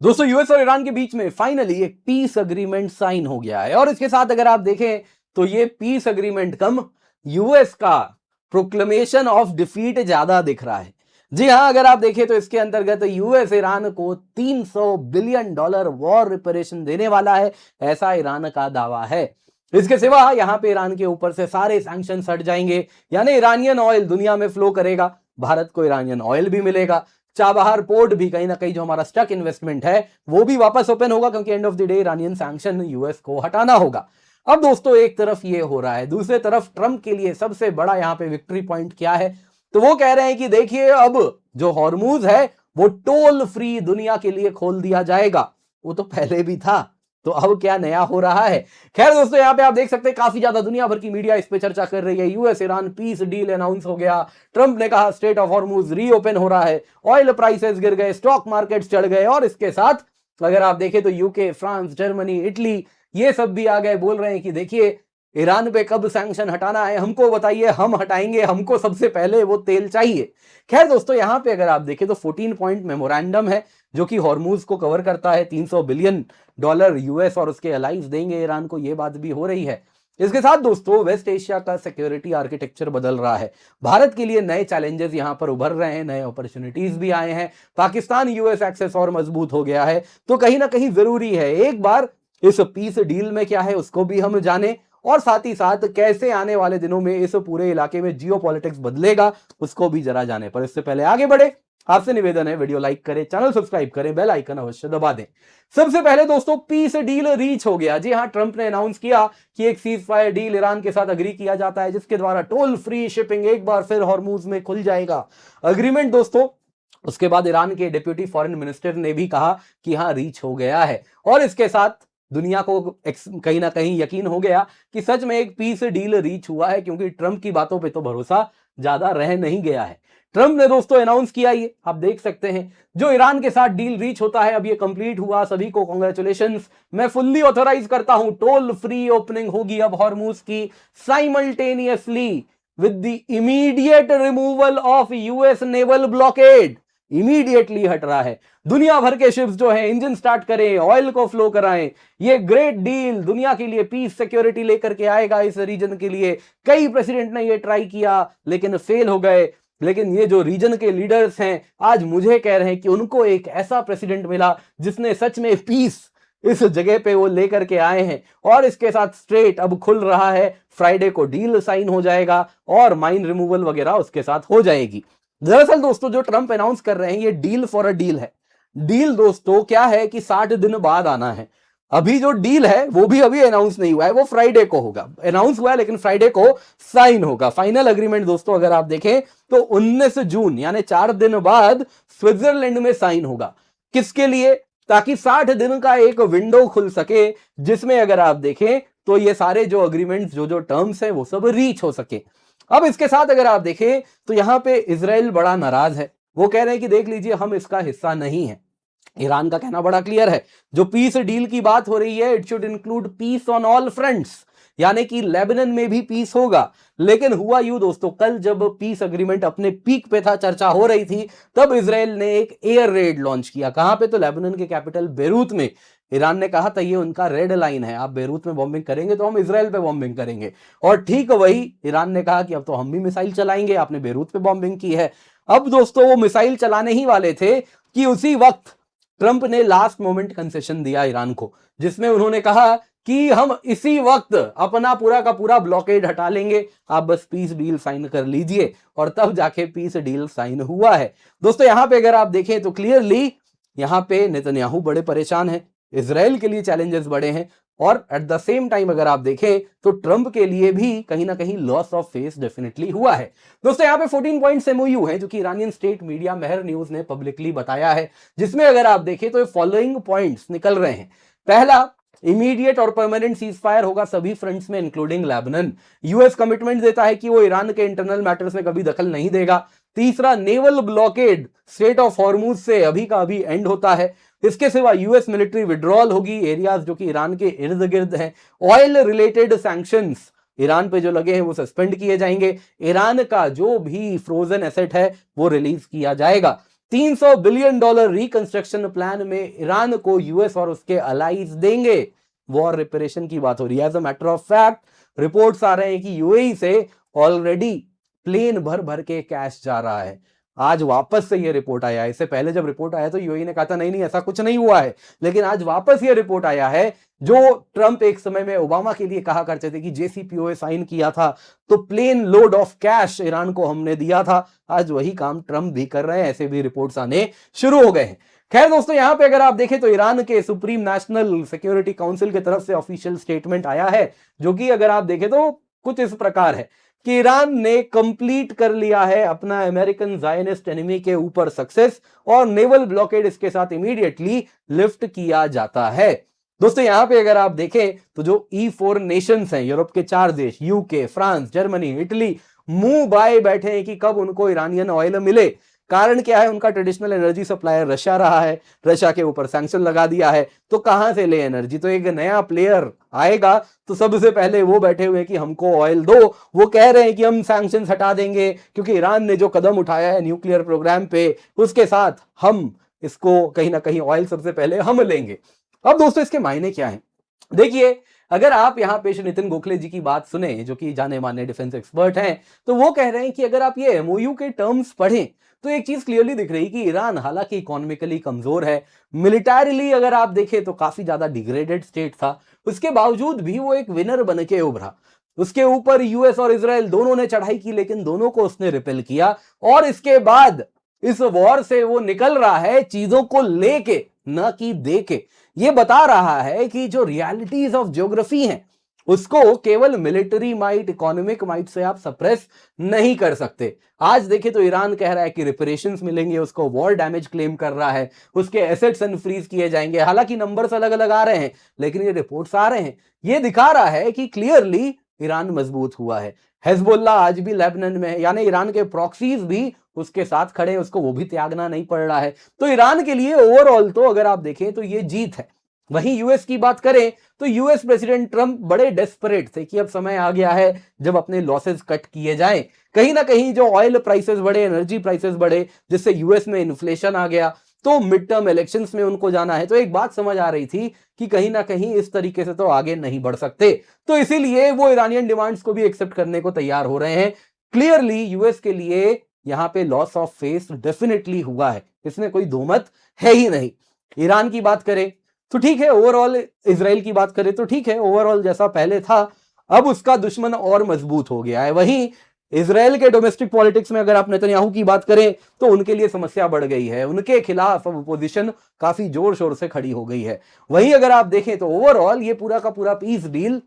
दोस्तों यूएस और ईरान के बीच में फाइनली एक पीस अग्रीमेंट साइन हो गया है और इसके साथ अगर आप देखें तो ये पीस अग्रीमेंट कम यूएस का प्रोक्लेमेशन ऑफ डिफीट ज्यादा दिख रहा है। जी हां, अगर आप देखें तो इसके अंतर्गत यूएस ईरान को $300 बिलियन वॉर रिपेरेशन देने वाला है, ऐसा ईरान का दावा है। इसके सिवा यहां पे ईरान के ऊपर से सारे सैंक्शन हट जाएंगे, यानी ईरानियन ऑयल दुनिया में फ्लो करेगा, भारत को ईरानियन ऑयल भी मिलेगा, चाबहार पोर्ट भी कहीं ना कहीं जो हमारा स्टक इन्वेस्टमेंट है वो भी वापस ओपन होगा, क्योंकि end of the day Iranian sanction US को हटाना होगा। अब दोस्तों एक तरफ ये हो रहा है, दूसरे तरफ ट्रंप के लिए सबसे बड़ा यहां पे विक्ट्री पॉइंट क्या है, तो वो कह रहे हैं कि देखिए अब जो हॉर्मूज है वो टोल फ्री दुनिया के लिए खोल दिया जाएगा। वो तो पहले भी था, तो अब क्या नया हो रहा है। खैर दोस्तों, यहां पे आप देख सकते हैं काफी ज्यादा दुनिया भर की मीडिया इस पे चर्चा कर रही है। US Iran peace deal announce हो गया, ट्रंप ने कहा स्ट्रेट ऑफ हॉर्मूज रीओपन हो रहा है, ऑयल प्राइसेस गिर गए, स्टॉक मार्केट्स चढ़ गए, और इसके साथ अगर आप देखें तो यूके, फ्रांस, जर्मनी, इटली ये सब भी आ गए, बोल रहे हैं कि देखिए ईरान पे कब सैंक्शन हटाना है हमको बताइए, हम हटाएंगे, हमको सबसे पहले वो तेल चाहिए। खैर दोस्तों, यहां पे अगर आप देखें तो 14 पॉइंट मेमोरेंडम है जो कि हॉर्मूज को कवर करता है। $300 बिलियन यूएस और उसके अलाइज देंगे ईरान को, ये बात भी हो रही है। इसके साथ दोस्तों वेस्ट एशिया का सिक्योरिटी आर्किटेक्चर बदल रहा है, भारत के लिए नए चैलेंजेस यहां पर उभर रहे हैं, नए अपॉर्चुनिटीज भी आए हैं, पाकिस्तान यूएस एक्सेस और मजबूत हो गया है। तो कहीं ना कहीं जरूरी है एक बार इस पीस डील में क्या है उसको भी हम जाने, और साथ ही साथ कैसे आने वाले दिनों में इस पूरे इलाके में जियोपॉलिटिक्स बदलेगा उसको भी जरा जाने। पर इससे पहले आगे बढ़े, आपसे निवेदन है वीडियो लाइक करें, चैनल सब्सक्राइब करें, बेल आइकन अवश्य दबा दें। सबसे पहले दोस्तों पीस डील रीच हो गया। जी हां, ट्रंप ने अनाउंस किया कि एक सीज फायर डील ईरान के साथ अग्री किया जाता है, जिसके द्वारा टोल फ्री शिपिंग एक बार फिर हॉर्मूज में खुल जाएगा। अग्रीमेंट दोस्तों उसके बाद ईरान के डिप्यूटी फॉरेन मिनिस्टर ने भी कहा कि हां रीच हो गया है, और इसके साथ दुनिया को कहीं ना कहीं यकीन हो गया कि सच में एक पीस डील रीच हुआ है, क्योंकि ट्रंप की बातों पे तो भरोसा ज्यादा रह नहीं गया है। ट्रंप ने दोस्तों अनाउंस किया, ये आप देख सकते हैं, जो ईरान के साथ डील रीच होता है अब ये कंप्लीट हुआ, सभी को कांग्रेचुलेशंस, मैं फुल्ली ऑथराइज करता हूं, टोल फ्री ओपनिंग होगी अब हॉर्मूज की simultaneously with the immediate removal of US naval blockade. Immediately हट रहा है, दुनिया भर के शिप्स जो है इंजन स्टार्ट करें, ऑयल को फ्लो कराएं। ये ग्रेट डील दुनिया के लिए पीस सिक्योरिटी लेकर के आएगा इस रीजन के लिए। कई प्रेसिडेंट ने ये ट्राई किया लेकिन फेल हो गए, लेकिन ये जो रीजन के लीडर्स हैं आज मुझे कह रहे हैं कि उनको एक ऐसा प्रेसिडेंट मिला जिसने सच में पीस इस जगह पे वो लेकर के आए हैं, और इसके साथ स्ट्रेट अब खुल रहा है, फ्राइडे को डील साइन हो जाएगा और माइन रिमूवल वगैरह उसके साथ हो जाएगी। दरअसल दोस्तों जो ट्रंप अनाउंस कर रहे हैं ये डील फॉर अ डील है। डील दोस्तों क्या है कि 60 दिन बाद आना है। अभी जो डील है वो भी अभी अनाउंस नहीं हुआ है, वो फ्राइडे को होगा। अनाउंस हुआ है लेकिन फ्राइडे को साइन होगा। फाइनल अग्रीमेंट दोस्तों अगर आप देखें तो 19 जून यानी 4 दिन बाद स्विट्जरलैंड में साइन होगा। किसके लिए? ताकि 60 दिन का एक विंडो खुल सके जिसमें अगर आप देखें तो ये सारे जो अग्रीमेंट जो टर्म्स हैं वो सब रीच हो सके। अब इसके साथ अगर आप देखें तो यहां पे इजराइल बड़ा नाराज है, वो कह रहे हैं कि देख लीजिए हम इसका हिस्सा नहीं है। ईरान का कहना बड़ा क्लियर है, जो पीस डील की बात हो रही है it should include peace on all fronts, यानी कि लेबनान में भी पीस होगा। लेकिन हुआ यूं दोस्तों, कल जब पीस अग्रीमेंट अपने पीक पे था, चर्चा हो रही थी, तब इजराइल ने एक एयर रेड लॉन्च किया। कहां पे? तो लेबनान के कैपिटल बेरूत में। ईरान ने कहा था ये उनका रेड लाइन है, आप बेरूत में बॉम्बिंग करेंगे तो हम इजराइल पे बॉम्बिंग करेंगे। और ठीक वही ईरान ने कहा कि अब तो हम भी मिसाइल चलाएंगे, आपने बेरूत पे बॉम्बिंग की है। अब दोस्तों वो मिसाइल चलाने ही वाले थे कि उसी वक्त ट्रंप ने लास्ट मोमेंट कंसेशन दिया ईरान को, जिसमें उन्होंने कहा कि हम इसी वक्त अपना पूरा का पूरा ब्लॉकेड हटा लेंगे, आप बस पीस डील साइन कर लीजिए, और तब जाके पीस डील साइन हुआ है। दोस्तों यहां पे अगर आप देखें तो क्लियरली यहां पे नेतन्याहू बड़े परेशान हैं, इजराइल के लिए चैलेंजेस बड़े हैं, और एट द सेम टाइम अगर आप देखें तो ट्रंप के लिए भी कहीं ना कहीं लॉस ऑफ फेस डेफिनेटली हुआ है। दोस्तों यहां पे 14 पॉइंट्स एमओयू है जो कि ईरानियन स्टेट मीडिया मेहर न्यूज ने पब्लिकली बताया है, जिसमें अगर आप देखें तो फॉलोइंग पॉइंट्स निकल रहे हैं। पहला, इमीडिएट और परमानेंट सीज फायर होगा सभी फ्रंट्स में इंक्लूडिंग लेबनान। यूएस कमिटमेंट देता है कि वो ईरान के इंटरनल मैटर्स में कभी दखल नहीं देगा। तीसरा, naval blockade straight of Hormuz से अभी का अभी एंड होता है। इसके सिवा यूएस मिलिट्री विड्रॉल होगी एरियाज जो कि ईरान के इर्द गिर्द हैं। ऑयल रिलेटेड सैंक्शंस ईरान पे जो लगे हैं वो सस्पेंड किए जाएंगे। ईरान का जो भी फ्रोजन एसेट है वो रिलीज किया जाएगा। $300 बिलियन रिकंस्ट्रक्शन प्लान में ईरान को यूएस और उसके अलाइज देंगे। वॉर रिपेरेशन की बात हो रही है। As a matter of fact reports आ रहे हैं कि यूएई से ऑलरेडी प्लेन भर भर के कैश जा रहा है। आज वापस से ये रिपोर्ट आया है। इससे पहले जब रिपोर्ट आया तो यूएई ने कहा था नहीं नहीं ऐसा कुछ नहीं हुआ है, लेकिन आज वापस ये रिपोर्ट आया है। जो ट्रंप एक समय में ओबामा के लिए कहा करते थे कि जेसीपीओए साइन किया था तो plane load of cash Iran को हमने दिया था, आज वही काम ट्रंप भी कर रहे हैं। ऐसे भी रिपोर्ट्स आने शुरू हो गए हैं। खैर दोस्तों, यहां पे अगर आप देखें तो ईरान के सुप्रीम नेशनल सिक्योरिटी काउंसिल की तरफ से ऑफिशियल स्टेटमेंट आया है, जो कि अगर आप देखें तो कुछ इस प्रकार है कि ईरान ने कंप्लीट कर लिया है अपना अमेरिकन ज़ायनिस्ट एनिमी के ऊपर सक्सेस और नेवल ब्लॉकेड इसके साथ इमीडिएटली लिफ्ट किया जाता है। दोस्तों यहां पे अगर आप देखें तो जो E4 नेशंस हैं, यूरोप के 4 देश यूके, फ्रांस, जर्मनी, इटली, मुंह बाए बैठे हैं कि कब उनको ईरानियन ऑयल मिले। कारण क्या है? उनका ट्रेडिशनल एनर्जी सप्लायर रशिया रहा है, रशिया के ऊपर सैंक्शन लगा दिया है, तो कहां से ले एनर्जी? तो एक नया प्लेयर आएगा तो सबसे पहले वो बैठे हुए कि हमको ऑयल दो। वो कह रहे हैं कि हम सैंक्शन हटा देंगे क्योंकि ईरान ने जो कदम उठाया है न्यूक्लियर प्रोग्राम पे, उसके साथ हम इसको कहीं ना कहीं ऑयल सबसे पहले हम लेंगे। अब दोस्तों इसके मायने क्या है? देखिए, अगर आप यहां पे नितिन गोखले जी की बात सुने, जो कि जाने माने डिफेंस एक्सपर्ट हैं, तो वो कह रहे हैं कि अगर आप ये एमओयू के टर्म्स पढ़ें तो एक चीज क्लियरली दिख रही कि ईरान हालांकि इकोनॉमिकली कमजोर है, मिलिटरीली अगर आप देखें तो काफी ज्यादा डिग्रेडेड स्टेट था, उसके बावजूद भी वो एक विनर बन के उभरा। उसके ऊपर यूएस और इजराइल दोनों ने चढ़ाई की, लेकिन दोनों को उसने रिपेल किया और इसके बाद इस वॉर से वो निकल रहा है चीजों को लेके, न कि दे के। ये बता रहा है कि जो रियलिटीज ऑफ ज्योग्राफी हैं उसको केवल military might, economic might say आप सप्रेस नहीं कर सकते। आज देखें तो ईरान कह रहा है कि रिपेरेशंस मिलेंगे, उसको वॉर डैमेज क्लेम कर रहा है, उसके एसेट्स अनफ्रीज किए जाएंगे। हालांकि नंबर्स अलग अलग आ रहे हैं, लेकिन ये रिपोर्ट्स आ रहे हैं, ये दिखा रहा है कि क्लियरली ईरान मजबूत हुआ है। हिजबुल्लाह आज भी लेबनान में है, यानी ईरान के प्रॉक्सीज भी उसके साथ खड़े हैं, उसको वो भी त्यागना नहीं पड़ रहा है। तो ईरान के लिए ओवरऑल तो अगर आप देखें तो ये जीत है। वहीं यूएस की बात करें तो यूएस प्रेसिडेंट ट्रंप बड़े डेस्परेट थे कि अब समय आ गया है जब अपने लॉसेस कट किए जाएं। कहीं ना कहीं जो ऑयल प्राइसेस बढ़े, एनर्जी प्राइसेस बढ़े, जिससे यूएस में इन्फ्लेशन आ गया, तो मिड टर्म इलेक्शंस में उनको जाना है। तो एक बात समझ आ रही थी कि कहीं ना कहीं इस तरीके से तो आगे नहीं बढ़ सकते, तो इसीलिए वो ईरानियन डिमांड्स को भी एक्सेप्ट करने को तैयार हो रहे हैं। क्लियरली यूएस के लिए यहां पे लॉस ऑफ फेस डेफिनेटली हुआ है, इसमें कोई दो मत है ही नहीं। ईरान की बात करें तो ठीक है, ओवरऑल इजराइल की बात करें तो ठीक है, ओवरऑल जैसा पहले था अब उसका दुश्मन और मजबूत हो गया है। वहीं इजराइल के डोमेस्टिक पॉलिटिक्स में अगर आप नेतन्याहू की बात करें तो उनके लिए समस्या बढ़ गई है, उनके खिलाफ अब अपोजिशन काफी जोर शोर से खड़ी हो गई है। वहीं अगर आप देखें तो ओवरऑल ये पूरा का पूरा पीस डील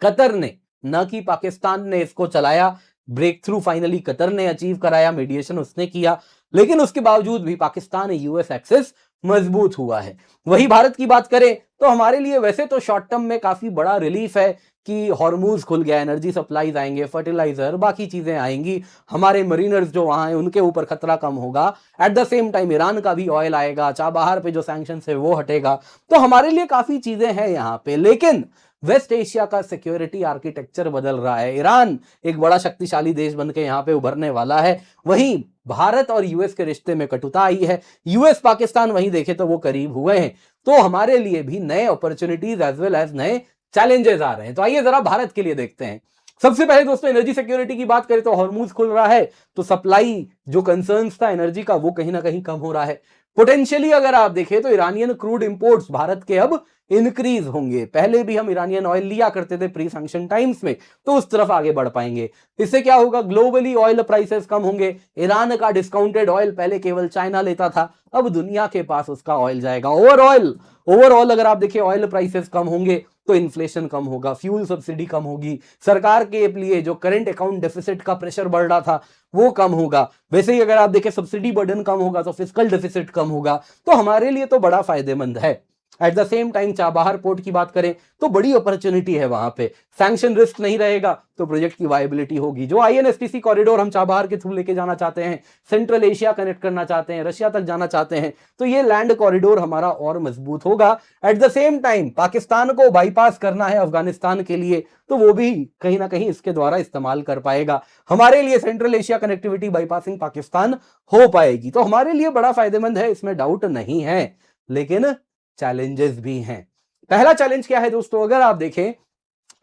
कतर ने, न कि पाकिस्तान ने इसको चलाया। ब्रेक थ्रू फाइनली कतर ने अचीव कराया, मीडिएशन उसने किया, लेकिन उसके बावजूद भी पाकिस्तान यूएस एक्सेस मजबूत हुआ है। वही भारत की बात करें तो हमारे लिए वैसे तो शॉर्ट टर्म में काफी बड़ा रिलीफ है कि हॉर्मूज खुल गया, एनर्जी सप्लाईज आएंगे, फर्टिलाइजर, बाकी चीजें आएंगी, हमारे मरीनर्स जो वहां हैं उनके ऊपर खतरा कम होगा। At the same time Iran का भी ऑयल आएगा, चाबहार पे जो सैंक्शन है वो हटेगा, तो हमारे लिए काफी चीजें हैं यहाँ पे। लेकिन वेस्ट एशिया का सिक्योरिटी आर्किटेक्चर बदल रहा है, ईरान एक बड़ा शक्तिशाली देश बनकर यहाँ पे उभरने वाला है। वहीं भारत और यूएस के रिश्ते में कटुता आई है, यूएस पाकिस्तान वहीं देखे तो वो करीब हुए हैं, तो हमारे लिए भी नए अपॉर्चुनिटीज एज वेल एज नए चैलेंजेस आ रहे हैं। तो आइए जरा भारत के लिए देखते हैं। सबसे पहले दोस्तों एनर्जी सिक्योरिटी की बात करें तो हॉर्मूज खुल रहा है, तो सप्लाई जो कंसर्न्स था एनर्जी का वो कहीं ना कहीं कम हो रहा है। पोटेंशियली अगर आप देखें तो ईरानियन क्रूड इंपोर्ट्स भारत के अब इंक्रीज होंगे। पहले भी हम ईरानियन ऑयल लिया करते थे प्री सैंक्शन टाइम्स में, तो उस तरफ आगे बढ़ पाएंगे। इससे क्या होगा? ग्लोबली ऑयल प्राइसेस कम होंगे। ईरान का डिस्काउंटेड ऑयल पहले केवल चाइना लेता था, अब दुनिया के पास उसका ऑयल जाएगा। ओवरऑल अगर आप देखिए ऑयल प्राइसेस कम होंगे तो इन्फ्लेशन कम होगा, फ्यूल सब्सिडी कम होगी, सरकार के लिए जो करंट अकाउंट डेफिसिट का प्रेशर बढ़ रहा था वो कम होगा। वैसे ही अगर आप देखें सब्सिडी बर्डन कम होगा तो फिस्कल डेफिसिट कम होगा, तो हमारे लिए तो बड़ा फायदेमंद है। At the same time Chabahar port की बात करें तो बड़ी अपॉर्चुनिटी है वहां पे, सैंक्शन रिस्क नहीं रहेगा तो प्रोजेक्ट की वायबिलिटी होगी। जो आईएनएसटीसी कॉरिडोर हम चाबहार के थ्रू लेके जाना चाहते हैं, सेंट्रल एशिया कनेक्ट करना चाहते हैं, रशिया तक जाना चाहते हैं, तो ये लैंड कॉरिडोर हमारा और मजबूत होगा। At the same time Pakistan को बाईपास करना है अफगानिस्तान के लिए, तो वो भी कहीं ना कहीं इसके द्वारा इस्तेमाल कर पाएगा। हमारे लिए central Asia connectivity bypassing Pakistan हो पाएगी, तो हमारे लिए बड़ा फायदेमंद है, इसमें डाउट नहीं है। लेकिन चैलेंजेस भी हैं। पहला चैलेंज क्या है दोस्तों, अगर आप देखें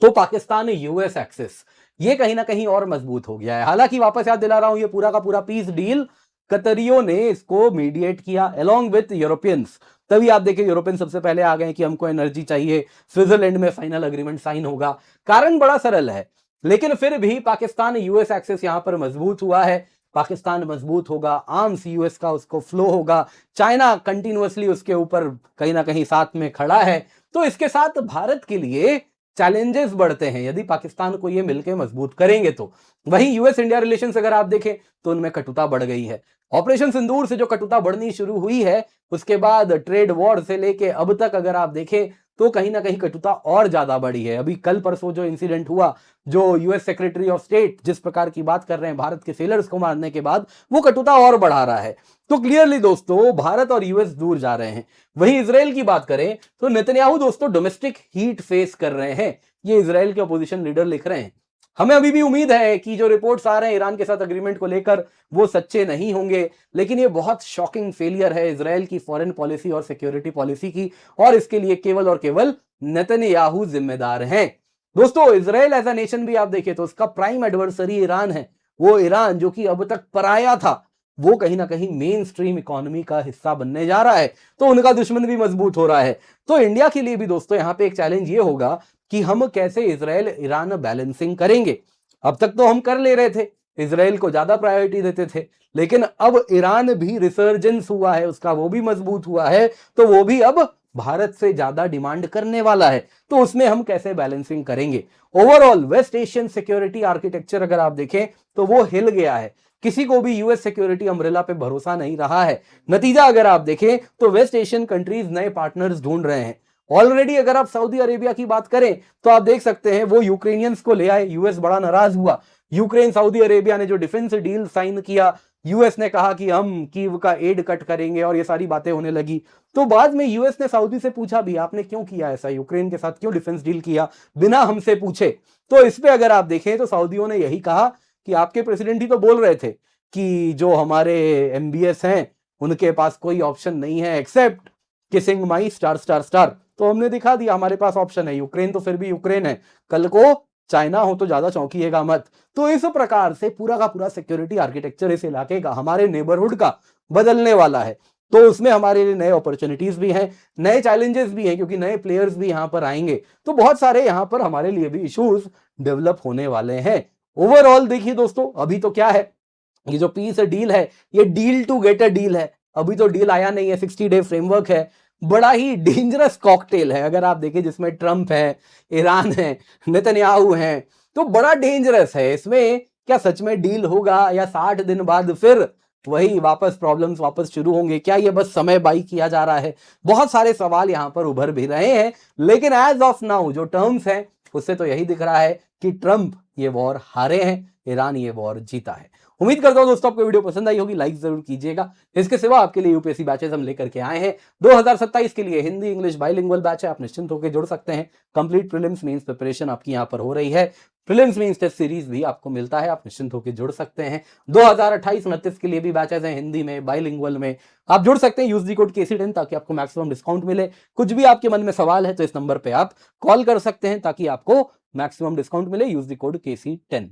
तो पाकिस्तान यूएस एक्सेस, ये कहीं ना कहीं और मजबूत हो गया है। हालांकि वापस याद दिला रहा हूं, ये पूरा का पूरा पीस डील कतरियों ने इसको मीडिएट किया अलोंग विथ यूरोपियंस। तभी आप देखें यूरोपियन सबसे पहले आ गए कि हमको एनर्जी चाहिए, स्विट्जरलैंड में फाइनल अग्रीमेंट साइन होगा। कारण बड़ा सरल है, लेकिन फिर भी पाकिस्तान यूएस एक्सेस यहां पर मजबूत हुआ है। पाकिस्तान मजबूत होगा, आर्म्स यूएस का उसको फ्लो होगा, चाइना कंटिन्यूअसली उसके ऊपर कहीं ना कहीं साथ में खड़ा है। तो इसके साथ भारत के लिए चैलेंजेस बढ़ते हैं यदि पाकिस्तान को ये मिलकर मजबूत करेंगे तो। वहीं यूएस इंडिया रिलेशंस अगर आप देखें तो उनमें कटुता बढ़ गई है। ऑपरेशन सिंदूर से जो कटुता बढ़नी शुरू हुई है, उसके बाद ट्रेड वॉर से लेके अब तक अगर आप देखें तो कहीं ना कहीं कटुता और ज्यादा बढ़ी है। अभी कल परसों जो इंसिडेंट हुआ, जो यूएस सेक्रेटरी ऑफ स्टेट जिस प्रकार की बात कर रहे हैं भारत के सेलर्स को मारने के बाद, वो कटुता और बढ़ा रहा है। तो क्लियरली दोस्तों भारत और यूएस दूर जा रहे हैं। वहीं इजराइल की बात करें तो नेतन्याहू दोस्तों डोमेस्टिक हीट फेस कर रहे हैं, ये इजराइल के अपोजिशन लीडर लिख रहे हैं। हमें अभी भी उम्मीद है कि जो रिपोर्ट्स आ रहे हैं ईरान के साथ अग्रीमेंट को लेकर वो सच्चे नहीं होंगे, लेकिन ये बहुत शॉकिंग फेलियर है इजराइल की फॉरेन पॉलिसी और सिक्योरिटी पॉलिसी की, और इसके लिए केवल और केवल नेतन्याहू जिम्मेदार हैं। दोस्तों इजराइल एज अ नेशन भी आप देखें तो उसका प्राइम एडवर्सरी ईरान है। वो ईरान जो कि अब तक पराया था, वो कहीं ना कहीं मेन स्ट्रीम इकोनॉमी का हिस्सा बनने जा रहा है, तो उनका दुश्मन भी मजबूत हो रहा है। तो इंडिया के लिए भी दोस्तों यहां पे एक चैलेंज ये होगा कि हम कैसे इजराइल ईरान बैलेंसिंग करेंगे। अब तक तो हम कर ले रहे थे, इजराइल को ज्यादा प्रायोरिटी देते थे, लेकिन अब ईरान भी रिसर्जेंस हुआ है उसका, वो भी मजबूत हुआ है, तो वो भी अब भारत से ज्यादा डिमांड करने वाला है। तो उसमें हम कैसे बैलेंसिंग करेंगे। Overall West Asian security architecture अगर आप देखें तो वो हिल गया है, किसी को भी यूएस सिक्योरिटी अम्ब्रेला पे भरोसा नहीं रहा है। नतीजा अगर आप देखें तो वेस्ट एशियन कंट्रीज नए पार्टनर्स ढूंढ रहे हैं। ऑलरेडी अगर आप सऊदी अरेबिया की बात करें तो आप देख सकते हैं वो यूक्रेनियंस को ले आए, यूएस बड़ा नाराज हुआ। यूक्रेन सऊदी अरेबिया ने जो डिफेंस डील साइन किया, यूएस ने कहा कि हम कीव का एड कट करेंगे और ये सारी बातें होने लगी। तो बाद में यूएस ने सऊदी से पूछा भी आपने क्यों किया ऐसा, यूक्रेन के साथ क्यों डिफेंस डील किया बिना हमसे पूछे। तो इस पे अगर आप देखें तो सऊदियों ने यही कहा कि आपके प्रेसिडेंट ही तो बोल रहे थे कि जो हमारे एमबीएस हैं उनके पास कोई ऑप्शन नहीं है एक्सेप्ट किसिंग माई स्टार स्टार स्टार। तो हमने दिखा दिया हमारे पास ऑप्शन है, यूक्रेन तो फिर भी यूक्रेन है, कल को चाइना हो तो ज्यादा चौंकिएगा मत। तो इस प्रकार से पूरा का पूरा सिक्योरिटी आर्किटेक्चर इस इलाके का, हमारे नेबरहुड का बदलने वाला है। तो उसमें हमारे लिए नए अपॉर्चुनिटीज भी हैं, नए चैलेंजेस भी हैं, क्योंकि नए प्लेयर्स भी यहां पर आएंगे। तो बहुत सारे यहां पर हमारे लिए भी इश्यूज डेवलप होने वाले हैं। ओवरऑल देखिए दोस्तों अभी तो क्या है, ये जो पीस डील है ये deal to get a deal है। अभी तो डील आया नहीं है, 60 डे फ्रेमवर्क है, बड़ा ही डेंजरस कॉकटेल है। अगर आप देखें जिसमें ट्रंप है, ईरान है, नेतन्याहू है, तो बड़ा डेंजरस है। इसमें क्या सच में डील होगा या 60 दिन बाद फिर वही वापस प्रॉब्लम्स वापस शुरू होंगे? क्या ये बस समय बाई किया जा रहा है? बहुत सारे सवाल यहां पर उभर भी रहे हैं, लेकिन एज ऑफ नाउ जो टर्म्स हैं उससे तो यही दिख रहा है कि ट्रंप ये वॉर हारे हैं, ईरान ये वॉर जीता है। उम्मीद करता हूं दोस्तों आपको वीडियो पसंद आई होगी, लाइक जरूर कीजिएगा। इसके सिवा आपके लिए यूपीएससी बैचेस हम लेकर के आए हैं 2027 के लिए, हिंदी इंग्लिश बाइलिंगुअल बैच है, आप निश्चिंत होकर जुड़ सकते हैं। कंप्लीट प्रीलिम्स मेंस प्रिपरेशन आपकी यहां पर हो रही है, प्रीलिम्स मेंस टेस्ट सीरीज भी आपको मिलता है, आप निश्चिंत होकर जुड़ सकते हैं। 2028-29 के लिए भी बैचेस हैं हिंदी में बाइलिंगुअल में, आप जुड़ सकते हैं। यूज दी कोड KC10 ताकि आपको मैक्सिमम डिस्काउंट मिले। कुछ भी आपके मन में सवाल है तो इस नंबर पे आप कॉल कर सकते हैं ताकि आपको मैक्सिमम डिस्काउंट मिले। Use the code KC10।